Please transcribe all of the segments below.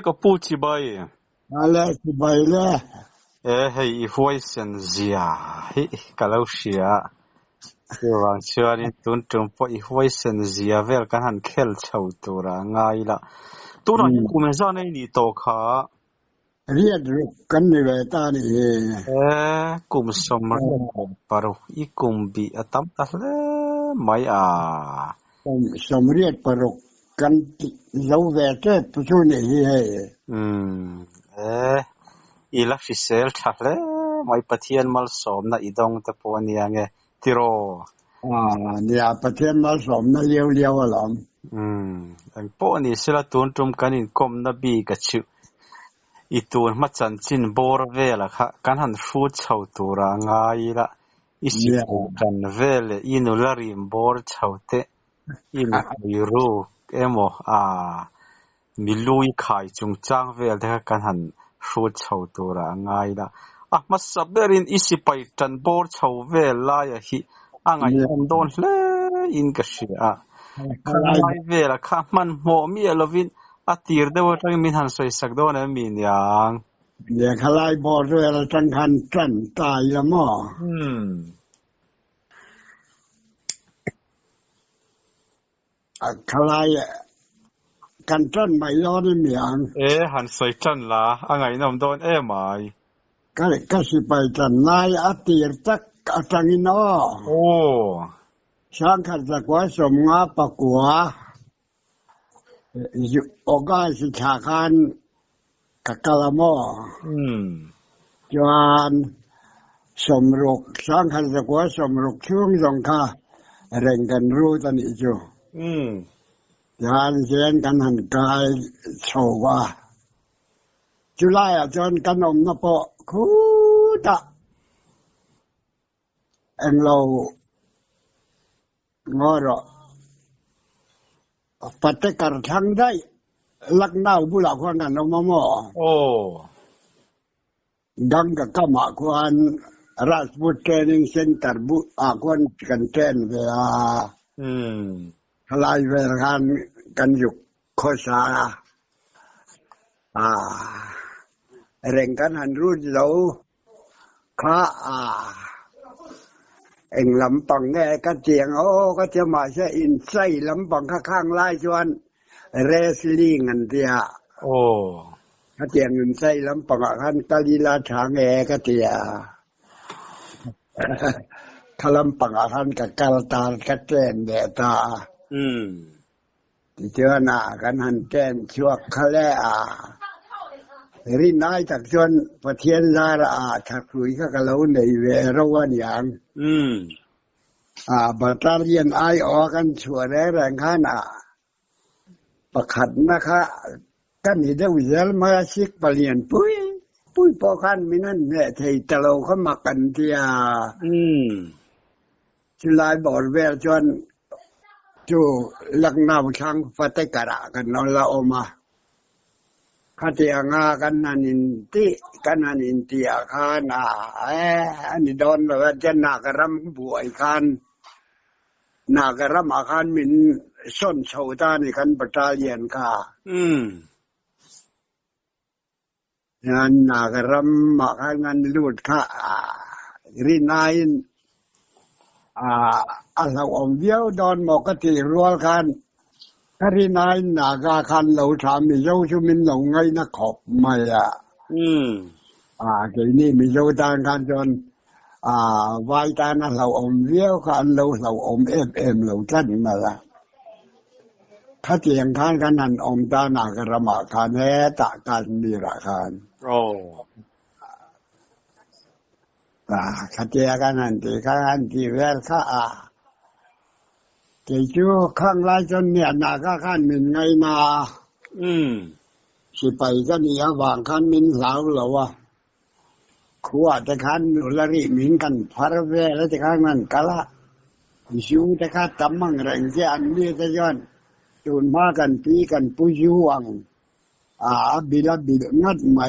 ก็พูดที่ใบอะไรที่ใบเลยให้อีฟอยเซนเซียก็แล้วเชียคือว่าเชื่อนี่ตุนจุ่มพออีฟอยเซนเซียเวลกันหันเคลเช่าตัวละง่ายละตัวนั้นกูไม่ทราบในนี่โตค่ะเรียนรู้กันในเวลานี้กูไม่สมรู้ปารุอีกูไม่บีอัตมตัดเลยไม่สมเรียนปรกกันเราเวทผู้ช่วยนี่อีลักษณ์เซลทักเลยไม่ปฏิญาณมัลสมนะอีดงตะปวนี่ยังไงที่รอเนี่ยปฏิญาณมัลสมนะเลี้ยวหรออันปวนี่สิละตุนจุมกันอินคมนบีกัจจุอีตุนมาจันจินบอร์เวลค่ะกันหันฟูดเช่าตัวร่างง่ายละอีสิกันเวลอีนุลาริมบอร์เช่าเตอีนุยูโรโมมิลุยขายจุงจ้างเวลเด็กกันหันฟูดเช่าตัวร่างง่ายละมาสับเบรินอีสิไปจันบอร์เช่าเวลลายฮีอ่างไงอันโดนเล่อินกัชยาข้างในเวลข้ามันโมมีอลวินตีร์เดวตั้งมินหันสวยสักโดนมินยังเนี่ยขลายบอร์ด้วยเราจังหันจันตายละมั้งขลายกันจันไม่ย้อนมีอย่างหันสวยจันละอ่างไงน้ำโดนไม่ก็สิไปจันนายตีร์ตักจังอินโอ้ช่างขัดสักว่าสมงาปะกัวโอกาสิชาคันกะกะละมอจวนสมรุกช่างขัดสักว่าสมรุกช่วงสงคาเร่งกันรู้ตันอีจูจานเสียนกันหันกายโชว่าจุไลจนกันอมนปะคูตะเอ็งเรางอรปัตตกรทั้งได้ลักนาวบุลาควานกันอมมอดังกับกมาควานราชบุตรเทรนนิ่งเซ็นเตอร์บุควานกันเทนเวลาทลายเวลากันอยู่โคสาเร่งกันหันรุ่นเราข้าเอ็งลำปังแง่ก็เจียงก็จะมาใช้อินไซลำปังข้างไล่ชวนเรสลิงอันเดียก็เจียงอินไซลำปังขันตาลีลาทางแง่ก็เจียขลำปังขันกับกาลตาก็แจ้นเดตาที่เจอหน้ากันหันแจ้นชั่วขะแลรินายจากชนประเทศลาราถักลุยข้ากะเลาในเวรวันอย่างบัตรเรียนไอออกันชัวแรงข้านาประคัดนะคะกันนี่ได้วิจัยมาชิกเปลี่ยนปุ้ยพอกันมินั่นเนี่ยที่ตะเราเขามากันที่จุลายบอดเวรจนจูลักนาวช่างฟัตกระกันนอนละออกมาข้าที่งากันนันอินติกันนันอินติอาคารอันนี้โดนแบบจะนากรำบวยกันนากรำอาคารมินส้นเสาตานี่กันปัตตาเลียนค่ะงานนากรำอาคารงานลูดค่ะรินายเราอมเดียวโดนหมอกติรัวกันคารินายนากาคันเราทำมีเจ้าชุมินหลงไงนักขบไม่เกี่ยนี่มีเจ้าทางการจนวายตานะเราอมเลี้ยวกันเราอมเราจันมาละถ้าเตียงข้างกันนั้นอมตานากระมาคานแห่ตะกันมีราคานข้าเตียกันนั้นที่ข้างที่แวลข้าเกี่ยวข้างไรจนเนี่ยนาก็ข้านมินไงมาสิไปก็เนี่ยวางข้านมินสาวเหรอวะขวดแต่ข้านนุลริมินกันพาร์เวแล้วแต่ข้างนั้นกะละชิวแต่ข้าตำมังแรงเสียอันนี้จะย้อนจูนมากันปีกันปุยวังบิลงัดไหม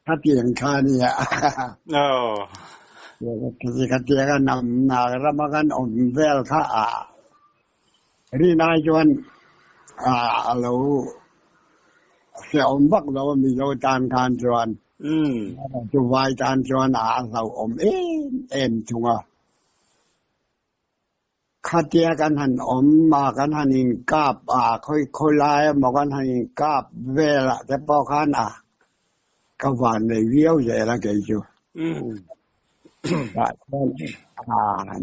ถ้าเตียงข้าเนี่ยก็เตียกันนำนากระมากันอมเวลข้ารีนายจวนเรา เสียอมบักเรามีเราจานการจวนจุวายจานจวนเราอมเอ็มจุงอ่ะข้าเจียกันหันอมมากันหันอิงกาบค่อยลายมากันหันอิงกาบเวลาแต่พอขันก็หวานในเวียวใหญ่ละเกยจู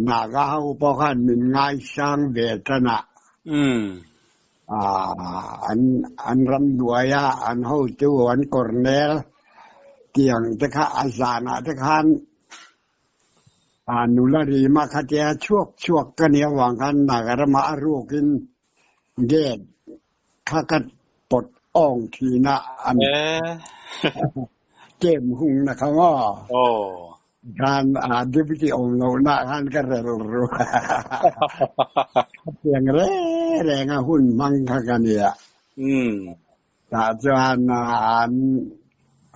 นาก็เขาพอขันมีง่ายสร้างเวทนาอันรำด้วยอันเขาจูอันกอร์เนลเกี่ยงจะข้าอาสานะจะขันนุลารีมาคาเจียช่วงกันเนี่ยหวังกันนากระมารูกินเกดข้ากัดปดอ่องทีนะอันเกมหุงนะครับว่าการดิบิติองโนนะกันก็เร็วรู้เพียงแรงหุ่นมังคักันเนี่ยแต่จวน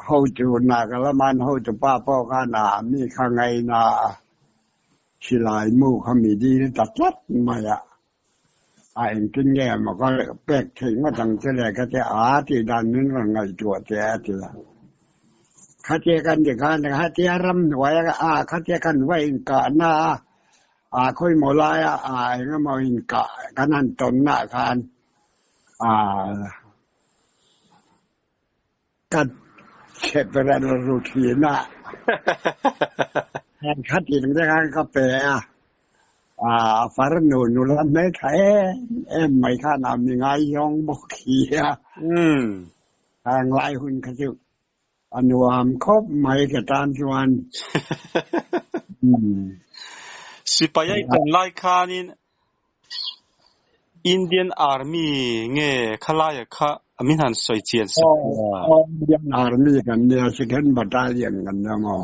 เขาจูนากระมันเขาจะป้าพ่อข้านามีข้างไงนาชิลายมูเขามีดีตัดลัดมาเองกินแง่มาก็แปลกถึงมาตั้งแต่แรกก็จะที่ด้านนึงว่าไงตัวแก่ทีละข้าเจกันอย่างนั้นข้าเจรำไว้ข้าเจกันไว้กะหน้าค่อยหมอลายก็มาอินกะกันนั่นตนหน้าคานกันเช็ดไปแล้วรูทีน่ะแทนคัดอีกได้กันก็เปะฟาร์นูนุลันไม่ใช่ไม่ข้านามีไงยองบกเขียทางไล่หุ่นขจุอนุวามครบไม่กระตานชวนสิไปยังตอนไล่ข้านี่อินเดียนอาร์มี่เงี้ยข้าไล่ข้ามิหันสวยเจียนสิอินเดียนอาร์มี่กันเนี่ยสิเห็นบัตรเลียนกันนะมั้ง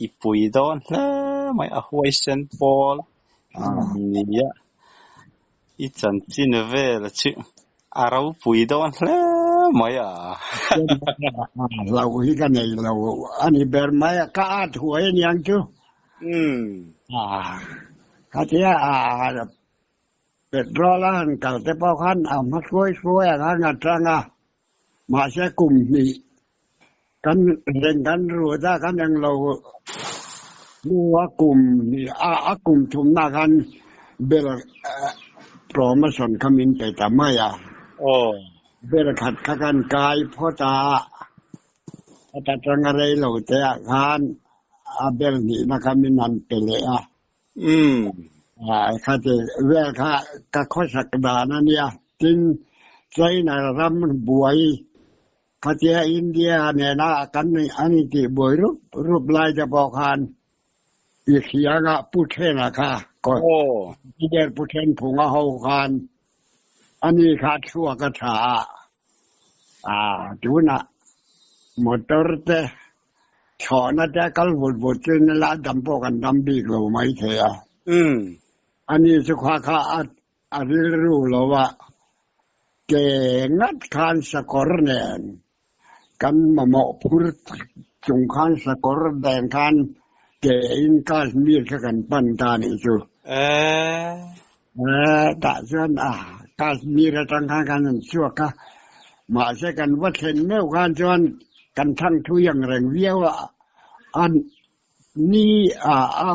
อีปุยโดนแล้วไม่เอาไว้เซนบอลเนี่ยอีจันจินเวลชิเราปุยโดนแล้วไม่เราฮิกันเนี่ยเราอันนี้เบอร์ไม่ก็ถวยยังจูข้าเจ้าเป็ดรอล้านกับแต่พอขันมาช่วยกันงัดจังมาใช้กลุ่มนี้กันเร่งกันรู้ถ้ากันยังเรารู้ว่ากลุ่มนี้กลุ่มชุมนากันเบลโปรโมชั่นขมิ้นไปแต่ไม่เบลขัดกันกายพ่อตาแต่จังอะไรเราแต่กันเบลนี่นะขมิ้นนั่นไปเลยข้าจะเวลข้าก็ข้อสักดานั่นเนี่ยจึงใจนารำบวยข้าจะอินเดียเนี่ยนะกันอันนี้ที่บวยรูปลายจะบอกกันอีกอย่างพูดเท่นะค่ะก็ที่เดินพูดเท่นผงเอากันอันนี้ข้าชั่วกระถาดูนะหมดตัวเตะชอนะแต่ก็บดจนละดำพอกันดำบีกเราไม่เท่อันนี้สุขภาพอันนี้รู้แล้วว่าเก่งัดคานสกอร์แดนกันมาเหมาะพูดจงคานสกอร์แดนคานเก่งกาสมีดกันปันตานี่จูแต่ส่วนกาสมีดตั้งข้างกันชั่วก็มาใช้กันวัดเห็นเมื่อการจวนกันทั้งทุกอย่างแรงเวียวอันนี้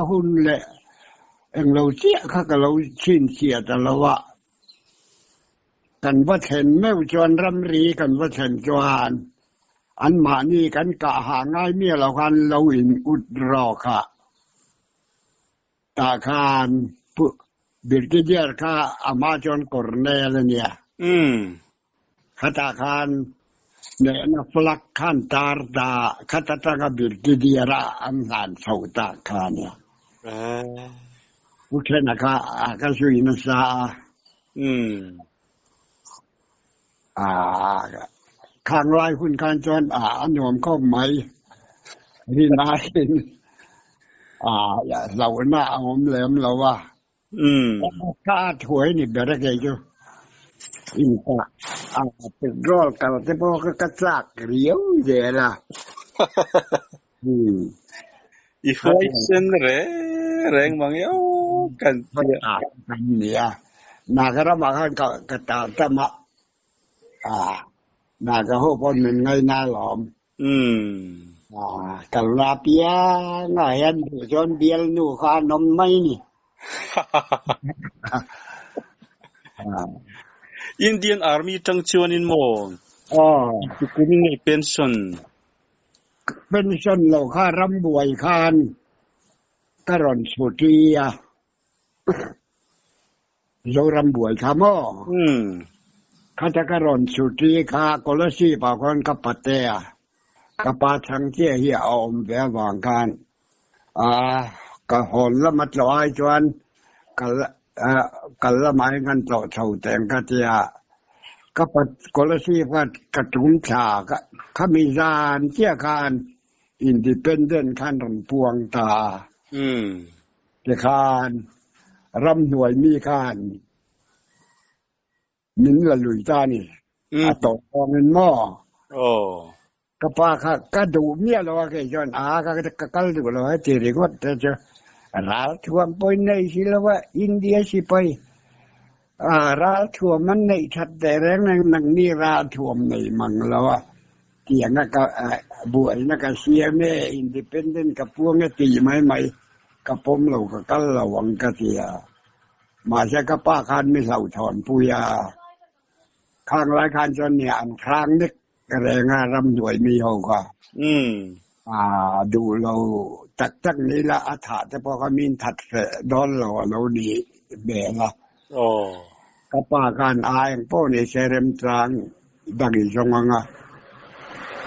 หุ่นแหละเองเราเสียข้าก็เราชินเสียแต่ละว่ากันว่าเห็นแม่จวนรำรีกันว่าเห็นจวนอันมานี่กันกะหาง่ายเมียเรากันเราอินอุดรอค่ะตาคานปุ๊บิดกิเดียร์ค่ะอามาจวนกอร์เนลเนี่ยข้าตาคานเนี่ยนักฟลักขันตาร์ดาข้าตาตากบิดกิเดียร์อันหันเสาตาคานเนี่ยผู้เช่นนะคะก็ช่วยนักศึกษาข้างไล่คุณการจนอันยอมเข้าไหมนี่นายเราหน้าอมแหลมเราว่าถ้าถวยนี่เดี๋ยวได้ไงจูอินตาเป็นรอดกันแต่พอก็กระซากเรียวเดี๋ยวละอีกคนเส้นแรงบางอย่างกันเนี่ยนากระมากันกระตาตะมะ น่าก็โหปนมันไงน่าหลอมกัลลาเปียง่ายอันผู้ชนเบียลนูขานมไม่นี่Indian Army จังชวนินโมคุณนี่เป็นส่วนเราค่ารำบวยคานกะรอนสุตีเรารำบวยคามอข้าจะกะรอนสุตีคากลสีปากคนกับปะเตะกับปาทังเจียเฮียอมแววางกันกะหอนละมัดลอยจวนกันละไม้กันโตเท่าแต่งกะเจียก็ปัดกลสีว่ากระตุ้มฉากเขามีจานเจียคานอินดิเพนเดนต์คันรำพวงตาเจียคานรำหน่วยมีคานมินละลุยตานี่ตกเงินหม้อกะปาค่ะกะดูเมียเราแกจนกะดูเราให้ตีริกว่าจะราท่วมไปในสิละว่าอินเดียสิไปราท่วมมันในชัดแต่แรงนังนี่ราท่วมในมังแล้วเตียงก็บวยนักเสียแม่อินดิเพนเดนต์กับพวกนี้ตีไหมกับผมเราก็กัลระวังกะเสียมาใช้กับป้าคันไม่เศร้าถอนปุยข้างรายการจนเนี่ยอันครั้งนึกแรงรำหน่วยมีเขาก็ดูเราจักนี้ละอาถรรพ์แต่พอเขามีถัดดอนเราดีเบละกป้าการอายพวกนี้เซเรมตรังดังอีจงง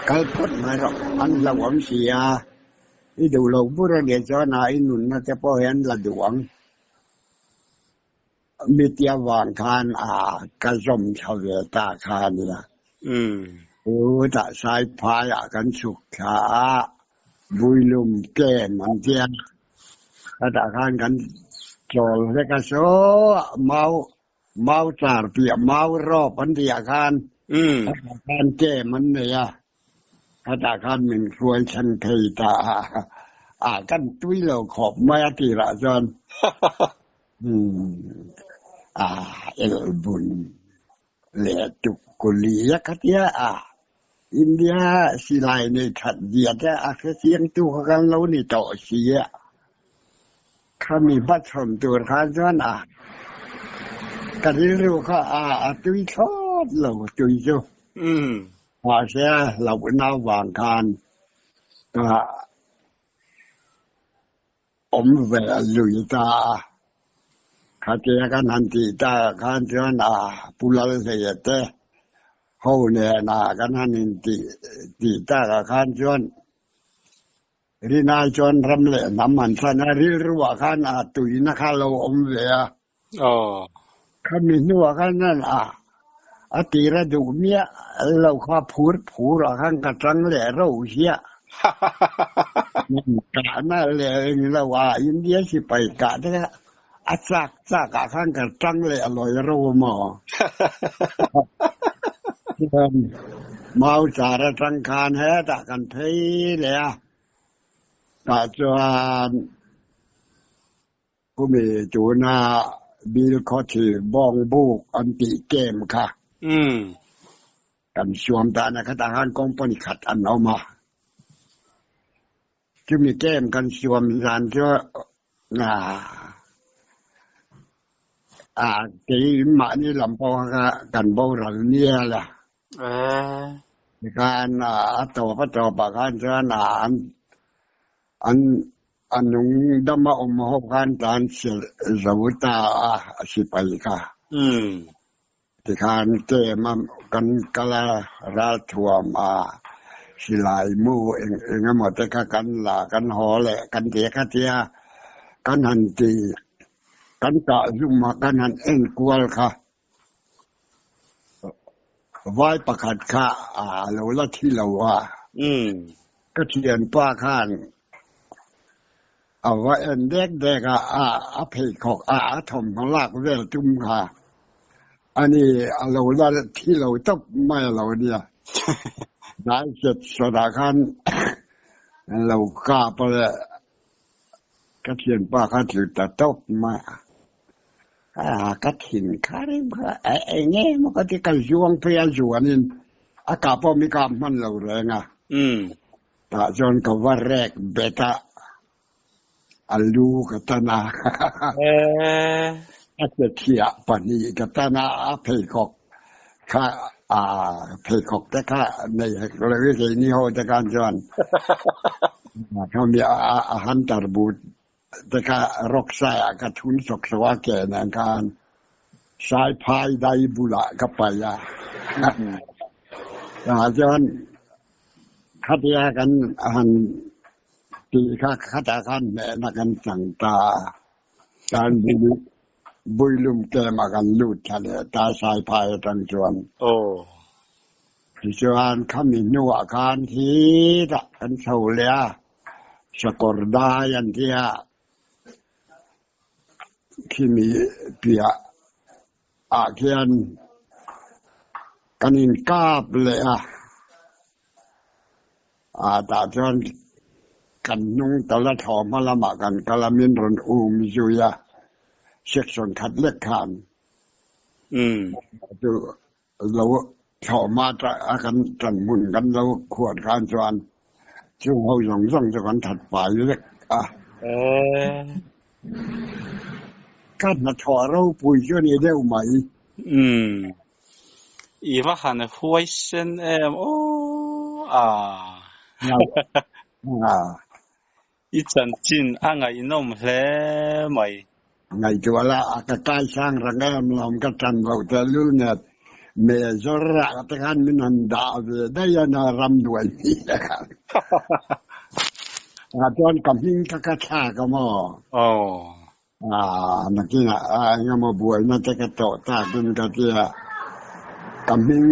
เขาพูดมาหรอกอันละหวังเสียนี่ดูเราพูดเดี๋ยวจะนายหนุนนะแต่พอเห็นละดวงมีเตียวางคานกระสมชาวเวตาคานนี่ละตะสายพายกันสุขาบุยลุมแก้มันเตียนตะคานกันโจลแล้วก็โซเมาจาร์เปียเมารอบปันเดียคานคานแก้มันเนี่ยตะคานมันรวยชันเทตากันตุ้ยเราขอบไม่ติระจนเอลบุญเลตุกุลียกเตียอินเดียสิไลในขัดเดียดเสียงตัวกันเรานี่ต่อเสียข้ามีบัตรชมตัวข้าจวนกันรู้ข้าตุยทอดเราตุยจูพอเสียเราหน้าวางคานเวลลุยตาข้าเจอกันหันตีตาข้าจวนปุลาเสียเตเขาเนี่ยนากันหันตีตาข้าจวนรีนาจวนรำเล่น้ำมันสนาริรัวข้าตุยนักเราเวียข้ามีนัวข้านั่นตีระดูเมียเราข้าพูดข้างกระจังเล่เราเสียกะนั่นเลยเราว่าอินเดียสิไปกะได้ซากข้างกระจังเล่อร่อยเราหมอเมาจาระจังคานแห่ตะกันเพยเลยตาจวนผู้มีจูนาบิลคอทีบองบุกอันติเกมค่ะกันชวมตานะคตาหารกองปนิขัดอันเอามาจะมีเกมกันชวมรานจ้ตีมานี่ลำพอกันโบราณเนี่ยแหละการตัวพระเจ้าปากการเจ้าหนานอันนุ่งดำมาอมหกการตานเสวุตาสิไปค่ะที่การเตมากันกะลาราทัวมาสิลายมู่เองหมดแต่กันหลากันหอแหละกันเตียกันเตียกันหันตีกันกะยุ่งมากันหันเอ็นกวลค่ะไว้ประคัดค่ะเราละที่เราว่าก็เขียนป้าข้านเอาไว้เอ็นเด็กเพจของถมของลากเวลจุ่มค่ะอันนี้เราละที่เราต้องไม่เราเนี่ยได้เสร็จสดาคันเรากล้าไปเลยก็เขียนป้าข้าถือแต่ตบมา กถิ่นคาริมไอ้เงี้ยมันก็ที่กระจวงเพียจวนนี่อากาศพอมีกำมันเราแรงแต่จนกับว่าแรกเบต้าอัลลูกัตนาอาจจะเทียปนีกัตนาเพกอกข้าเพกอกแต่ข้าในเรื่องนี้เขาจะการจวนเขามีอาหารตรบูตแต่ข้ารกษากระทุนศกสวะแก่ในการสายพายได้บุระกับไปจนขัดแย้งกันอันตีขัดกันแม่นักกันสั่งตาการบุยลุมแกมากันลูดทะเลตาสายพายตั้งจวนจวนเขามีนัวการทีละกันเฉลียสกอร์ได้ยันเทียที่มีเปียอาเคียนกันอินกาบเลยตาจนกันนุ่งตะละถอมาละมากันกะละมินรนมิจุยาเช็คส่วนคัดเลือกขานดูเราถอมาจะกันจันมุนกันเราขวดการจวนช่วงเขาส่งจะกันถัดไปเล็กกันมาถอเราปุยช่วนี้เร็วไหมอีว่าหันหัวเส้นอีจันจินไงนมเล่ไหมไงจัวละกะใกล้ช่างรังแอมลำกะจันเราจะรู้เนี่ยเมจระกะกันมินันดาเวได้ยานารำด้วยนี่นะครับจนกำพิงกะชากะมอนักกินงามบวยนั่นแต่กะโตตาดึงกะเตียกำพิง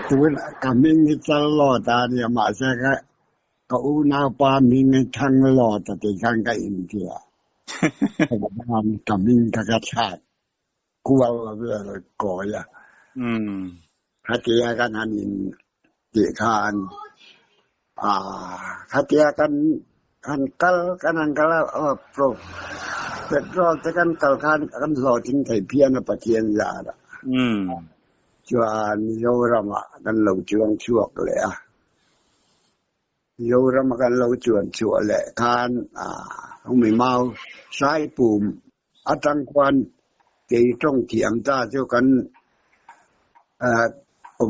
ตัวกำพิงที่จะรอตาเนี่ยมาใช่ก็อูนาปามิงทั้งรอแต่ที่ข้างก็อินเดียกำมิงกะชาติกลัวเรื่องก่อยถ้าเทียกันอันอินติคานถ้าเทียกันอันกัลกันอันกัลโปรเป็ดรอจะกันกัลกันรอทิ้งไทยเพียนปะเทียนยาจวนโยรมากันหลงจวงชั่วเลยโยรมากันเราจวนชั่วแหละคานต้องมีเมาสายปุ่มอัตังควันตีตรงเถียงตาเจ้ากัน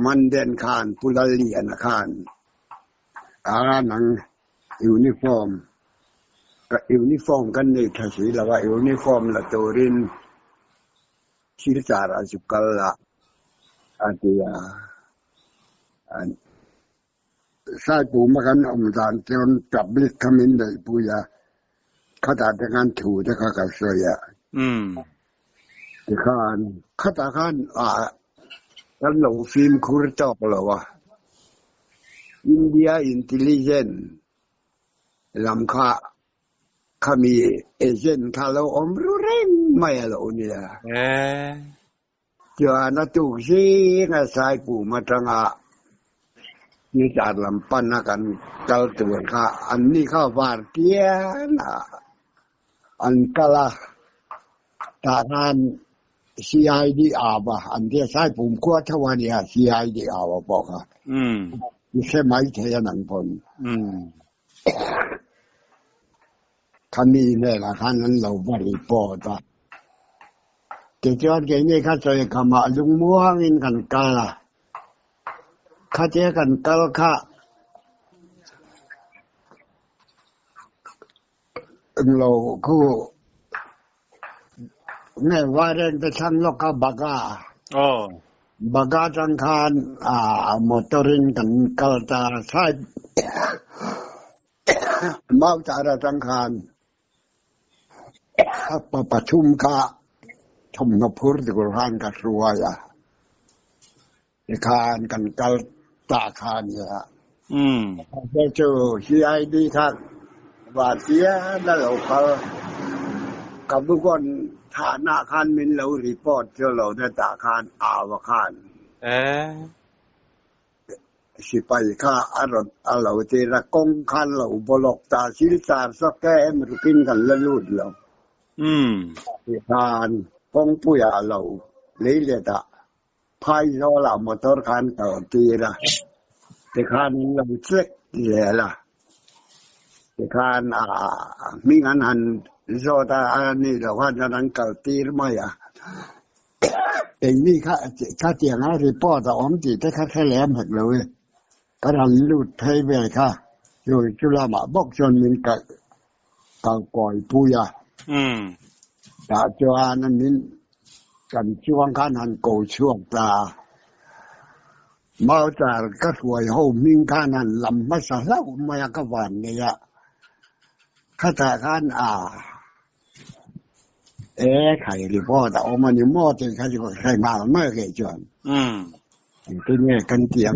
มันเด่นคานปุลเลียนคานหนังยูนิฟอร์มกับยูนิฟอร์มกันในทศีละว่ายูนิฟอร์มละตัวรินชิลจาราสุกัลละอาเดียสายปูมากันจานจนจับลิขมินเลยปุยาข้าตาแต่งานถูแต่ข้าก็สวยที่ข้าตาข้านกันหลงฟิล์มคูร์จอกแล้ววะอินเดียอินเทลลิเจนลำข้ามีเอเจนต์ข้าเรารู้เร่งไม่เราเนี่ยจวนตุกซีงั้นสายปูมาจังนี่จาลำปันกันเจ้าตัวข้าอันนี้ข้าวาเตียนะอันกะละตาทาน CID บ่อันที่สายปุ่มขั้วทวานี่CID บ่บอกนี่ใช่ไหมเทียนันพลคันนี้เนี่ยละคันนั้นเราบริปอตเจ้าจอดเกนี่ข้าจะขมาลุงม่วงอินกันกะละข้าเจอกันกะละข้าเราคู่แม่ว่าเรื่องจะช่างโลกบักบักจังคานมอเตอรินกันกลตาใช้มาจาระจังคานประชุมค่ะชมนพูดที่กรานกระทรวงคานกันกลตาคานเนี่ยเจ้าCID ครับว่าเสียแล้วเขากับทุกคนฐานะคันมินเรารีพอร์ตเจ้าเราในตาคานอาวคานสิไปข้าอรดเราเจระกงคันเราบลกตาศิลสารสักแก่มรุกินกันละลุดเราคาน pong puya lo le ta phai do la motor khan ka ti ra te khan lo trek le la te khan mi ngan han zo ta ani lo khan nan ka ti ma yaไอ้นี่ข้าเตียงรีพอร์ตอมติแต่ข้าแค่แหลมหักเลยก็ทำลูดไทยไปค่ะอยู่จุฬามาบอกจนมินกับก่อยปุยแต่จวนนั้นมินกันช่วงข้านันโกช่วงตามาจากก็สวยหูมิงข้านันลำมาสะเล่ามาก็หวานเนี่ยข้าแต่ข้านไข่รีพอร์ตออกมาเนี่ยมอดเลยเขาจะใครมาไม่เคยจวนเป็นไงกันเตียง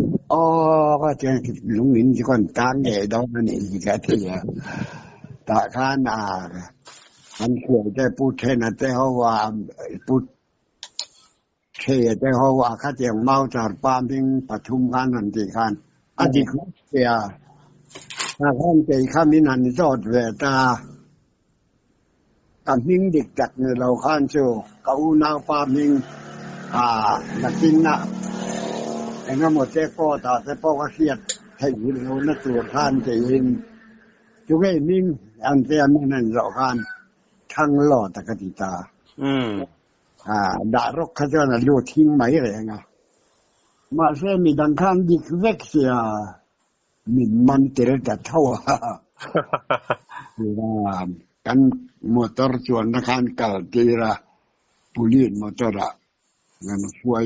ก็เตียงลุงหนินที่คนกลางใหญ่ดอกนั่นเองที่แกเที่ยตาข้านมันเกิดได้พูดเทนแต่เขาว่าพูดเทแต่เขาว่าข้าเตียงเมาจากปามพิงปทุมกันนั่นที่ข้านอดีตเสียถ้าข้านใจข้ามินันจอดเวตากับมิงเด็กจัดเนี่ยเราข้านโชกับอุณาฟามิงนักกินนะไอ้นั่นหมดเจ้าพ่อแต่พ่อก็เครียดให้ยินเรานักตรวจข้านจะยินจุกไอ้มิงอันเตียนนั่นเราข้านทั้งหล่อตะกติตาด่ารกเขาจะน่ะโยทิ้งไหมอะไรเงี้ยมาเสียมีดังข้างดิกเวกเสียมินมันเตระจัดเท่ากันมอเตอร์ชวนนักการกัลตีระปุลินมอเตอร์งั้นช่วย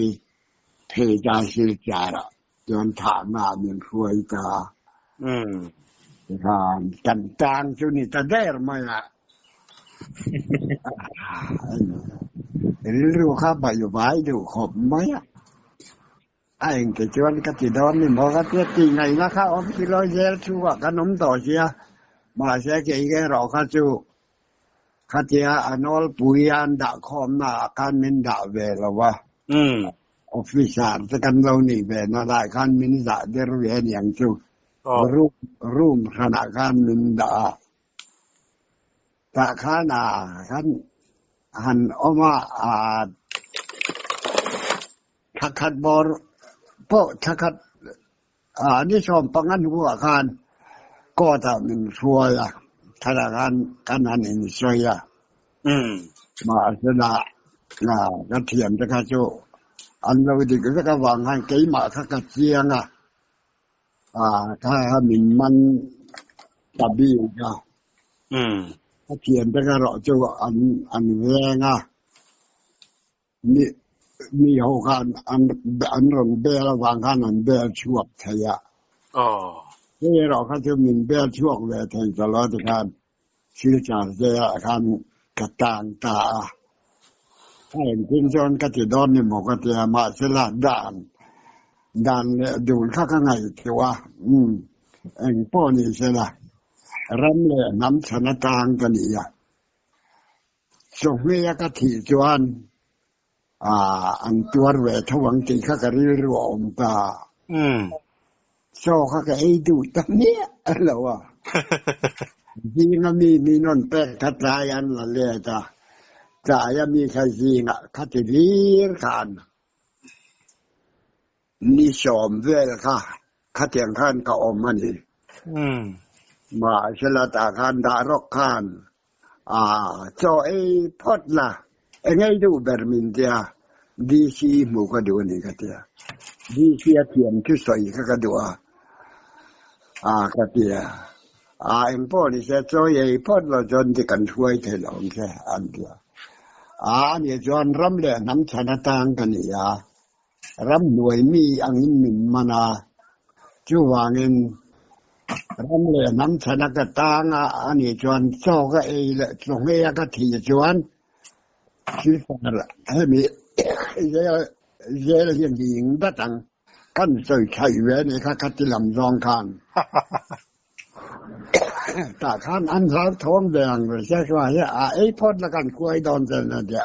เพจาสิจาระจนถามมาเป็นช่วยตากันต่างจุนี่ตาได้หรือไม่ล่ะรู้ข้าไปอยู่บ้านดูขบไหมไอ้เกี่ยวกับที่ดอนนี่บอกว่าเตี้ยตีไงนะคะอมที่เราเยอะชัวกันน้ำต่อเชียมาเสียเกี่ยกับเราข้าจูข้าเทียอันอลปุยอันด่าคอมน่ะการมินด่าเวลว่าออฟฟิศจะกันเรานี่เวน่าได้การมินด่าเดรุเวนอย่างจูรูมขณะการมินด่าแต่ข้าน่ะขันหันออกมาทักบอลพวกทักนี่ชมปังงันหัวคานก็ทำเป็นช่วยธนาคารการนั้นเองช่วยมาเสดากระเทียมจะข้าโจอันเราดีก็จะวางให้เกี่ยมาข้ากระเจียงถ้ามินมันตับบีก็กระเทียมจะกระโดดโจอันแรงมีหัวกันอันรองเบลวางกันอันเบลช่วงเทียที่เราเขาจะมินเบลช่วงเวทีตลอดการชื่อจานเจ้าการกระต่างตาถ้าเห็นคุณจอนกระติดอนนี่หมอกระติมาเสลาด่านเนี่ยดูข้างไงที่ว่าเอ็งพ่อนี่เสลารำเลยน้ำชนะตางกันนี่ส่งเมียกระติจวนอันตัวเวทวังตีข้ากระริรวมตาโซ่ข้ากระไอ้ดูตรงนี้อะไรวะยิงมีนนเป็ดขัดใจอันละเลยจ่ายมีใครยิงขัดทีกันนี่ชมเวลค่ะขัดเตียงขันก็อมมันนี่มาเชลตาขันดารกขันโซ่ไอ้พอดละไงดูเบอร์มินเดียดีซีหมูก็ดูนี่ก็เดียดีซีเทียมที่สวยก็ดูก็เดียเอ็งพ่อนี่เสียใจไอ้พ่อเราจนที่กันช่วยเธอหลงแค่อันเดียวเนี่ยจนรำเลยน้ำชนะต่างกันนี่รำหน่วยมีอังอินมินมานาจู่วางเงินรำเลยน้ำชนะกต่างอันนี้จนโซ่ก็ไอ้ละส่งให้ก็ถี่จวนคิดว่าให้มีเยอะอย่างยิงได้ตังกันใส่ไข่เวนี่ค่ะคัดที่ลำรองคานตาข้านอันสาวท้องแดงเลยใช่ไหมไอ้พอดละกันกล้วยดอนเซนนะเดี๋ยว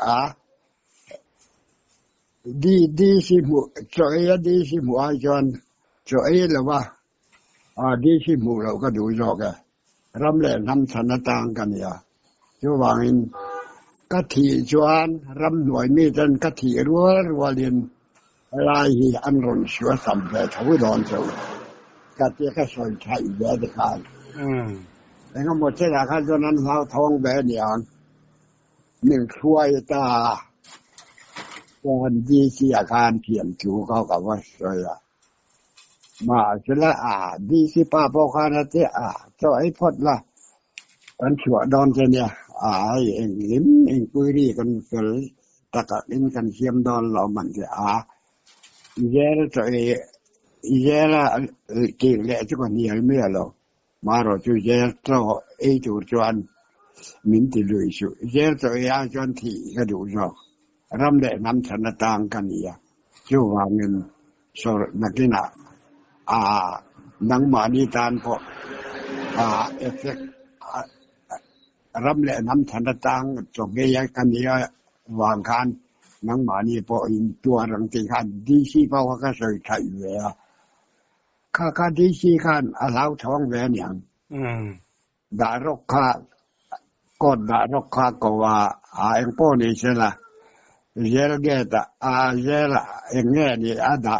ดีสิหมูจ่อยดีสิหมูไอจอนจ่อยหรือว่าดีสิหมูเราก็ดูจอกรำแหล่น้ำชนะต่างกันเนี่ยจู่วางอิน กะทิชวนรำหน่วยมีจนกะทิรัวเรียนลายอันรุนชัวสัมเพทวิดอนเจ้ากะทิก็สวยใช้แย่คานแล้วก็หมดเวลาคันจนนั้นเราท้องแบนอย่างหนึ่งถ้วยตาวันดีเสียการเพียงจูเขากับว่าสวยมาเสร็จแล้วดีสิป้าพ่อคานาเตเจ้าไอ้พดละอันชั่วดอนเจเนี่ยเองลิ้มเองปุยรีกันเกิดตะกะลิ้มกันเทียมดอนเรามันจะแย่แล้วจะแย่ละเก่งแหละจุกันเนี่ยไม่หรอกมาเราจะแย่เราจูจวนมินติลุยสุแย่จะจวนที่ก็ดูจอกรำแดดน้ำชนะต่างกันเนี่ยจู่วางเงินสดนักกินนังมานีตานพอเอฟเฟกรำแดดน้ำชนะต่างจงเกียกันเนี่ยวางคันนังมานีพออินตัวรังตีคันดีชีพอก็สวยไทยเวียข้าดีชีคันอาเล่าท้องแหวนอย่างด่ารกข้าก็ด่ารกข้าก็ว่าเอ็งป้อนี่ใช่ละเยลเกตเยลเองเงี้ยนี่ด่า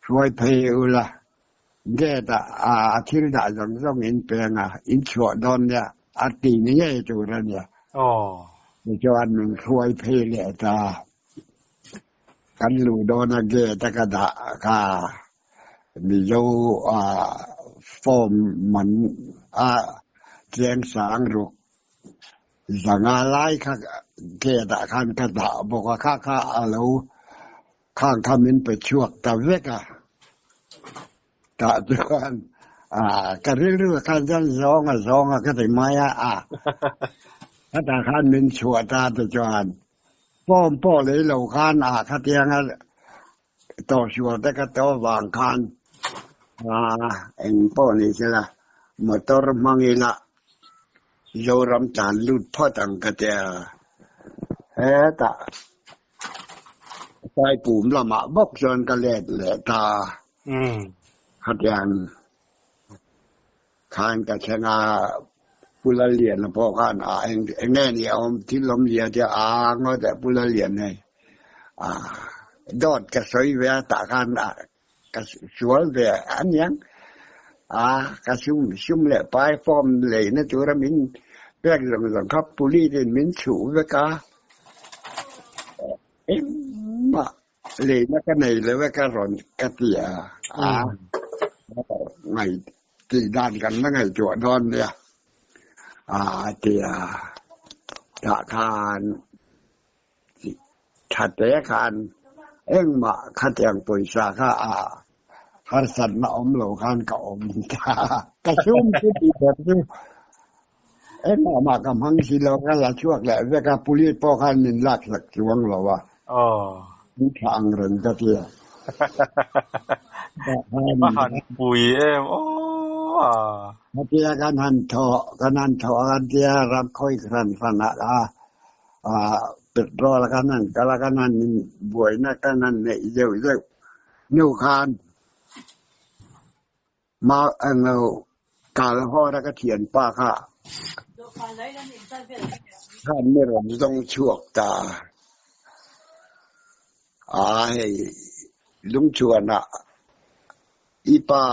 ช่วยเพอุละเกตที่ด่าต้องอินเปียงอินชัวดอนเนี่ยตีนี่จูนั่นเนี่ยจวนมันช่วยเพเลยตากันลูโดนเกตกระดาค่ะมีโยฟอมมันเจียงสางรุกสังอะไรค่ะเกตขันกระดาบอกว่าข้าอะไรข้างขมิ้นไปช่วงตะเวกตะจวนกันเรื่อยๆกันจะร้องก็ถึงไม้ถ้าตาขันมินชัวตาตะจวนป้อเลยเหล่าขันขัดเตียงต่อชัวแต่ก็ต่อวางขันเอ็งป้อนี่ใช่ละมอเตอร์มังอีละโยรำจานลุดพ่อตังกะเตียตาใส่ปุ่มละมาบอกจนกระเล็ดแหละตาขัดยังทานกะชนะปุระเหรียญพ่อข้านเองแน่นี่เอาที่ลมเหลียจะงอแต่ปุระเหรียญให้ดอดกระสวยเวตาข้านกระสวยเวอันยังกระชุ่มแหละปลายฟอมเลยนะจุระมินแรกหลังครับปุรีเดินมินสูเวกามาเลยนักไหนเลยว่าการร้อนกะเตียไงตีด้านกันนั่งไงจั่วดอนเนี่ยเตียตะคานถัดแต่คานเอ็งมาขัดอย่างปุยสาข้าขัดสันมาอมเหล่าคานกับอมตากระชุ่มที่ดีแบบนี้เอ็งมากำหังสิเราก็ละช่วงแหละเวกาปุรีพ่อคานนินลักหลักช่วงเราว่านี่ทางเรินกะเตียมาหันปุยมาเตียกันหันทอกันเตียรับค่อยครันฟันเป็ดรอละกันนั่นกะละกันนั่นบวยนะกันนั่นเนี่ยเยอะนิวคานมาเรากาละพ่อแล้วก็เถียนป้าค่ะท่านไม่รอต้องช่วงตาลุงชวนอีป้า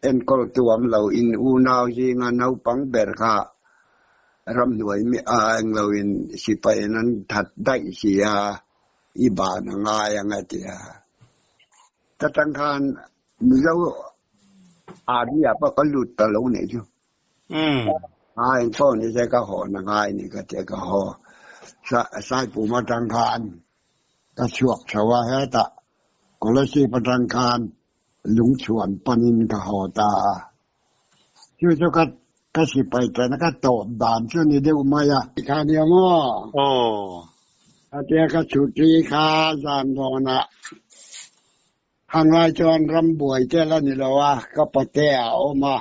เอ็นกอลตัวมเราอินอูนาวจีงานเอาปังเบรค่ะรำหน่วยมีเราอินสิไปนั้นถัดได้เสียอีบานงายยังไงเดียแต่ทางการมีเราเนี่ยป้าก็หลุดตะลุเนี่ยจูเองพ่อนี่ใจก็หอนงายนี่ก็ใจก็หอสายปู่มาทางการกระชวกชาวแฮตะกุลชีประดังคารลุงชวนปนินกะหอตาชื่อเจ้าก็สิไปแต่นักตบด่านช่วงนี้เดี๋ยวมายาคาเดียมอาเตียกสุจีคาจานโดนะทางรายจรรำบวยเจ้าละนี่ละวะก็ปะแก้วมา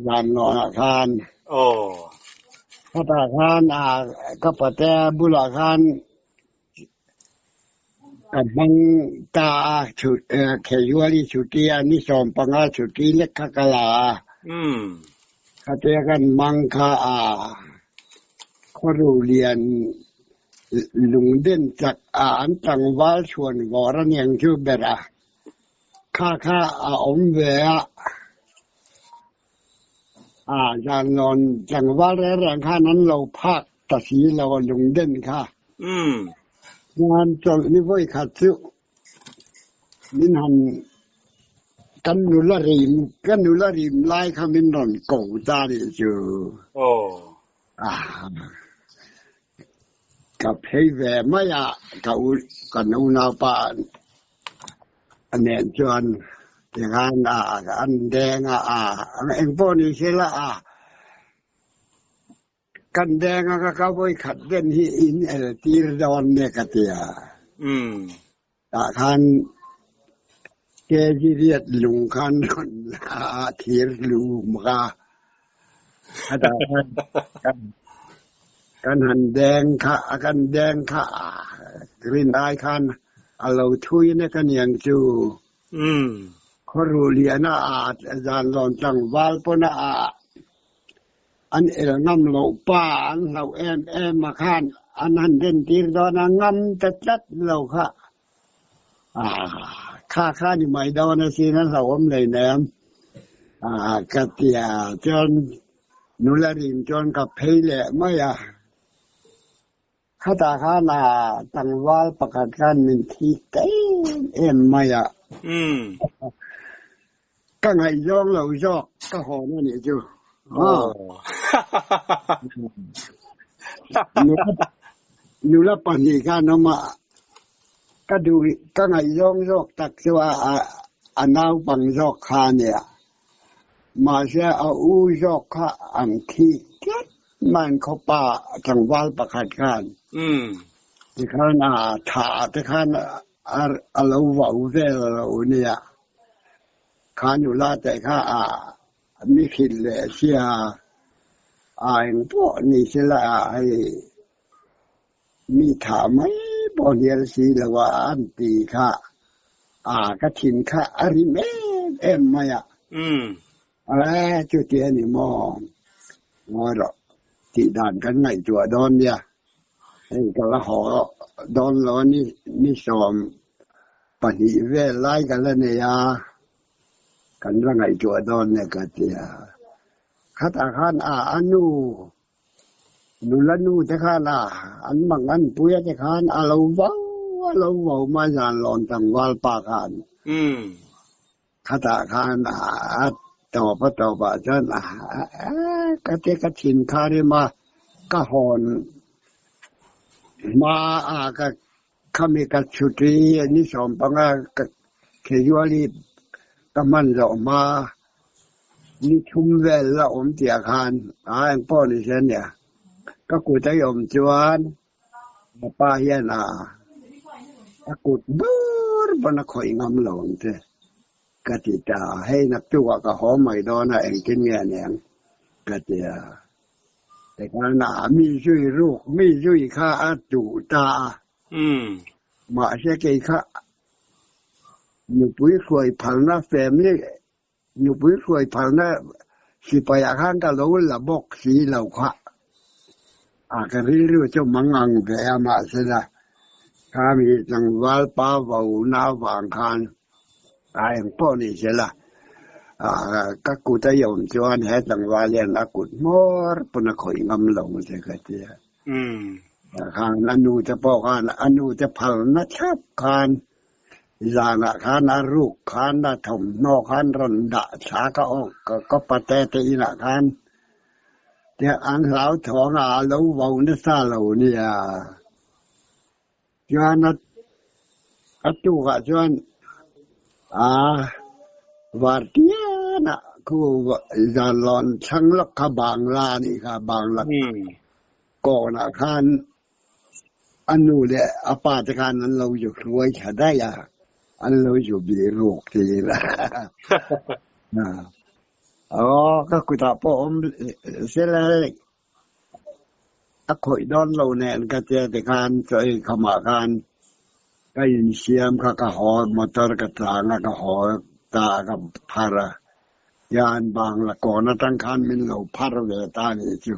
จานโดนะคานพระตาคานก็ปะแก้บุรคานบังตาชุดเขยวลีชุดที่นิสมปังอาชุดที่เล็กขกลาเขาเรียกกันมังคาค เขาเรียนลุงเด่นจากอันตังวาลชวนวอร์เนียงชื่อเบระข้าอมเวะจานนอนจังวาลแรงข้านั้นเราภาคตัดสีเราลุงเด่นค่ะงานจนนี่ว้ยขัดซุนินันกันนุลริมไล่ขมินนอนกูตาดิจูกับให้แหวไม่กับกันอุณาปานอันเนี้ยจวนอย่างนั้นอันแดงเอ็งพวกนี้ใช่ละกันแดงก็เขาไปขัดเด่นที่อินตีรดอนเนี่ยกันเตียคันแกจีเรียดลุงคันนทีรลูมกาแต่กันหันแดงค่ะกันแดงค่ะกรีนได้คันเราทุยเนี่ยกันอย่างจูเขารู้เรียนอาจารย์หลอนจังวาลปนะอันน้ำเราป่าอันเราแอมมาคันอันนั้นเด่นตีรดอนงำจัดเราค่ะข้านี่ไม่ดอนสินั้นเราอมเลยแนมกะเตียจนนุลริมจนกับเพลไม่ข้าตาข้านาตั้งวาลประกาศการมินทีเต็มไม่ก็ไงย่องเรายอกก็หอนั่นนี่จูนุลปัญญาการนมาก็ดูก็ไงย่องยอกตักเสว่าอันนาวปังยอกคาเนี่ยมาเสียเอายอกคาอันที่มันเขาป่าจังวาลประกาศการที่ข้าถาที่ข้าเราว่าเรื่องเราเนี่ยข้าอยู่ละแต่ข้าไม่คิดเลยเสียพวกนี้เสียละมีถามไหมบอเดียร์สีละว่าอันตีข้ากระถินข้าอริเมเอ็มมาอะไรจุดเดียนี่มอหรอที่ด่านกันไหนจัวดอนเนี่ยไอ้กระหอดอนล้อนี่สอมปฏิเวทไล่กันแล้วเนี่ยกันว่าไงจัวดอนเนี่ยก็เตียข้าตาข้านอันนูละนูแต่ข้านอันบางอันปุยแต่ข้านเราว้ามาจานหลอนจังวาลปากันข้าตาข้านต่อปะจนกะเตกะถินคาริมากะหอนมาก็ขมิกะชุตรีนี่สอมปังเคยวลีกะมันเรามานี่ชุมเวลละเตียคานอันป้อนี่เช่นเนี่ยก็กูจะยอมจวนป้าเฮียนากูบูร์บนคอยงามหลงเถกติตาให้นักตัวก็หอมไม่ดอนเองกินเงี้ยเนี่ยกติตาแต่ขณะมีช่วยลูกมีช่วยข้าจุตามาเสียเกยข้าหนูปุ้ยควยผันหน้าแฟมนี่หนูปุ้ยควยผันหน้าสิไปอาคารตะลุละบอกสีเหล่าข้าก็เรื่อยๆเจ้ามังงังแกมาเสียละข้ามีจังวาลป้าเบาหน้าหวางคานป้อนี่เสียละก็กูจะยอมจวนให้จังวาเลียนอากุดมอร์ปนคอยงำหลงเสียก็เจียข้างอนุจะป้อข้างอนุจะพัลนัชับคานยานะข้างรุกข้างถมนอข้างรันดาชาก็ออกก็ปะเตตีนะข้างเจ้าอันสาวถองเราเบาเนซ่าเราเนี่ยจวนนัดอัตุกะจวนวาร์เตียนะคือจานหลอนช่างลักขบางลานี่ค่ะบางลักก่อนอาคารอันนู้นเนี่ยอปาตการนั้นเราอยู่รวยจะได้อันเราอยู่บีโรกทีละก็คุยตาพ่อผมเสร็จแล้วคอยดอนเราเนี่ยก็เจอแต่การใจขมาการก็ยินเสียงก็หอมอเตอร์ก็ตางก็หอตากับพารายานบางละก่อนตั้งคันมินเราพารเวตานี่จู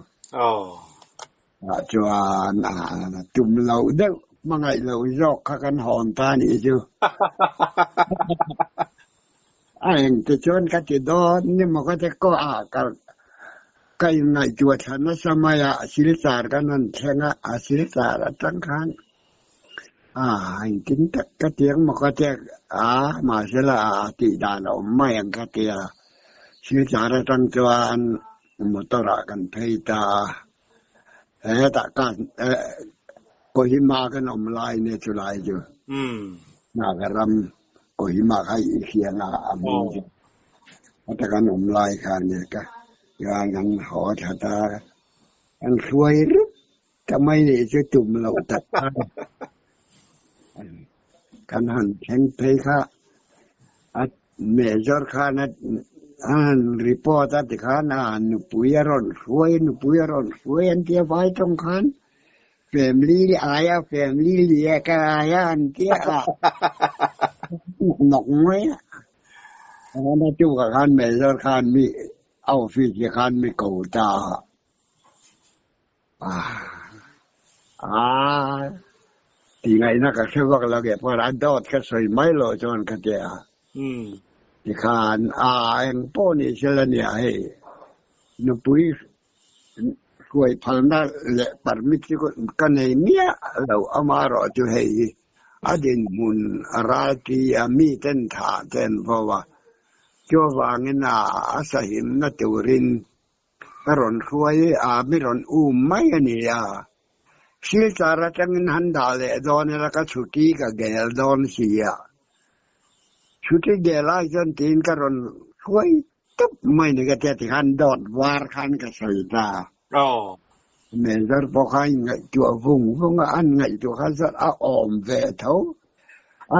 chuan tum lo deuh mangai lo jok kha kan hon ta ni chu anh thì chọn cái gì đó nhưng mà cái có cái ngày chuột nó sao mà xí xả cái nó thèn xí xả là trắng khăn anh tính cái tiếng mà cái mà sẽ là tỷ đàn ông mấy anh cái kia xí xả là trắng chuan một tờ ra cần thấy ta ta can có hiểm mà cái nôm lại này chú lại chứ nào cái ram có hiểm mà cái hiện là mình ta cái nôm lại cái này cái ngăn họ thật ta ăn xuôi rút cái mấy này chứ chùm lẩu thật cái hành hành thấy khá mẹ cho khá nó report thì khá là nụ bùi ròn xuôi anh kia vai trong khán family ai family lia cái anh kia nọng mấy nó chú cả khán mẹ cho khán mi ao phi cái khán mi cầu ta thì ngày nó cái xe vác là cái phần ăn đót cái sợi máy lo cho anh cái thì khán em bỏ đi xe là nhỉ nó bùi quay phần đó lệ permit cái này mía lâu amaro cho hay adin mun arati ami ten tha ten vawa cho vangin asahim na turin ron khuai mi ron mai ani sil chara tangin handa le don la ka chuti ka gel don sia chuti gela jon tin ka ron khuai tup mai ni ka ti han dot war khan ka sai ta mẹ rất bỏ khai ngày chùa vùng không ăn ngày chùa khai rất ổn về thấu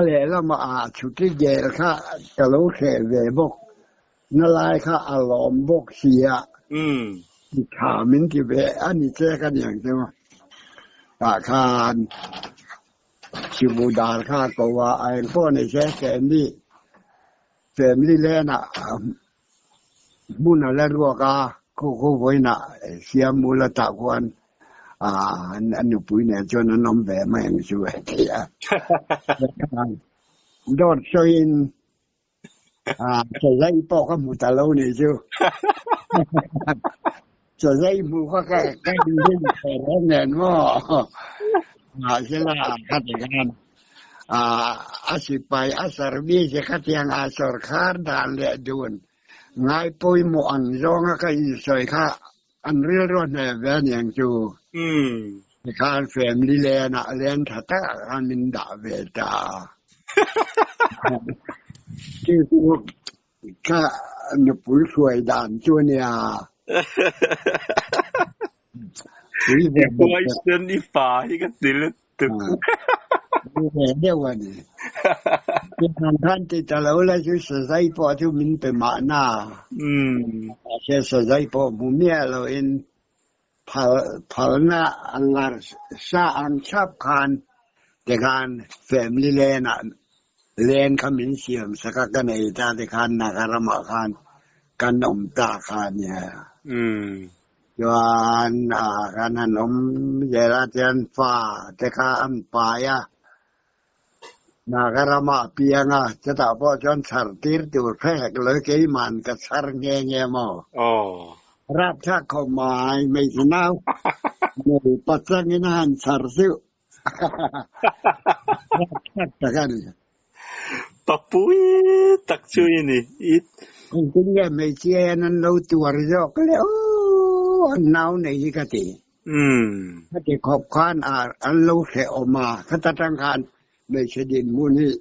lẽ là mà chủ cái về là cái lối xe về bốc nó lại lòm bốc xìa thì thả mình thì về anh đi chơi cái gì chứ mà khan chịu bù đàn cầu anh có này sẽ family lên muốn là ruộng cô với nè xem mua là tạo quan anh được bụi này cho nó nằm về mà anh chú vậy thì đốt xoin cho dây bỏ cái mùa tà lâu này chứ cho dây mua cái linh phải nó nền mà sẽ là khách hàng asipay asarbi sẽ khách hàng asar khar đàn lệ đuôn ngay poi mo an zong cái sợi kha an real ron ne ve niang chu kha family le na len tha ta an min da ve ta ki ku kha ne pui suai dan chu nia pui ve question đi phá cái tin tức điều này cái thằng thì ta lâu là chú sở dây bỏ chú mình phải mà na cái sở dây bỏ bùn mía rồi in phở na ăn là sa ăn chắp khan để khan family lên khan mình xem sắc cái này ta để khan na cái rama khan cái nôm ta khan nha cho anh cái nôm giờ ra tiền pha để khan pha ya nagarama pianga chata po chon sartir tu phek le ke man ka sar nge mo rap tha ko mai me nau mo patang nan sar su ta kan papui tak chui ni it kun ge me che nan lo tu ar jo ka le nau nei ka ti ka ti khop khan an lo se o ma ka ta tang khanไม่ใช่ดินมูนี่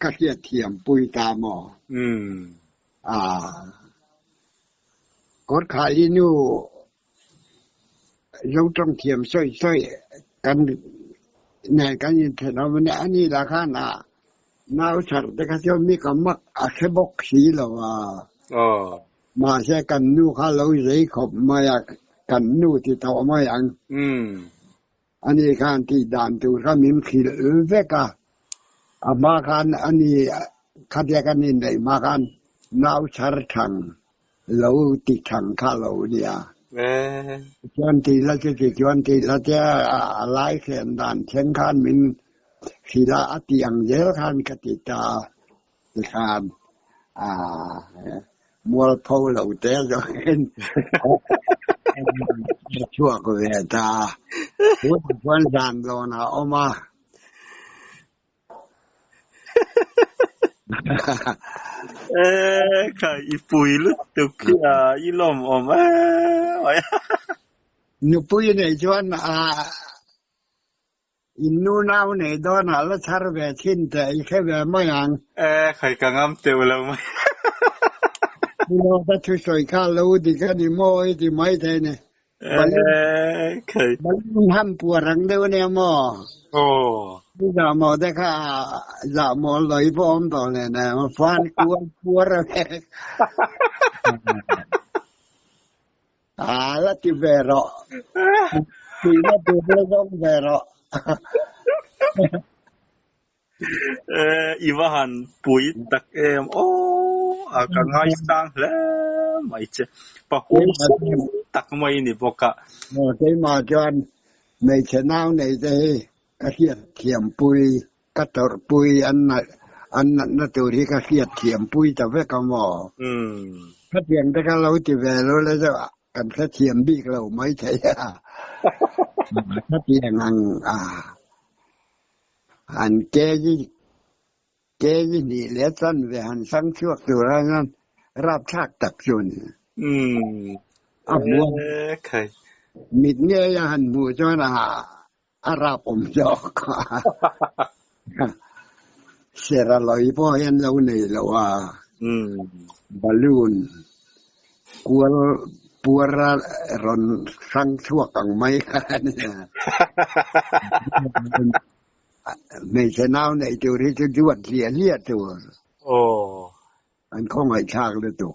ก็เทียเทียมปุยตาหมอกดขายนู่เราต้องเทียมช่วยกันในกันยินเถอะวันนี้อันนี้ราคาหนาน่าสัตว์แต่ก็จะมีคำว่าอาเซบกสีหรอว่ามาใช้กันนู่ข้าเราใช้ขบมาอยากกันนู่ที่เท่ามาอย่างอันนี้การที่ด่านตัวข้ามิมขีดเวกาmakan ani katakan ini makan nau char thang lau ti thang kha lau dia Chuan ti la che chuan ti la che lai khen dan chen khan min khila atiang zel khan katita khan mual pho lo te jo hen chua ko ve ta chuan dan lo na oma Kai ipui lut tu kia ilom om nu pui ne chuan innu nau ne don ala thar ve thin te I khe ve ma yang kai kangam teu lo mai no ta thu soi kha lo di ka di mo di mai the ne kai balun ham pu rang de ne mo bây giờ mà đây cả giờ mà lấy bom đó này nè mà phan cua rồi là thì về rồi thì nó từ từ không về rồi Iwahan pui tak em ka ngai sang le mai che pa hu tak mai ni boka cái mà cho mấy cái nào này đây cái thiểm pui cái tờ pui anh nó từ thì cái thiểm pui tao phải cầm mỏ cái thiểm cái lâu thì về rồi lấy cho cần cái thiểm bị lâu mấy thấy cái thiểm anh cái gìนี่เลี้ยสั้นvề anh sáng chuộc từ ra nênรับชากตักจนมัวมิดเนี่ยยันมัวจนอาราบอมจอกเสร็จแล้วอีพ่อเห็นเราเนี่ยเราว่าบอลลูนกลัวปัวระรอนสั่งชั่วกังไม่กันเนี่ยไม่ใช่น้าวในตัวที่จะจวดเลียตัวอันข้องไอ้ชากเลยตัว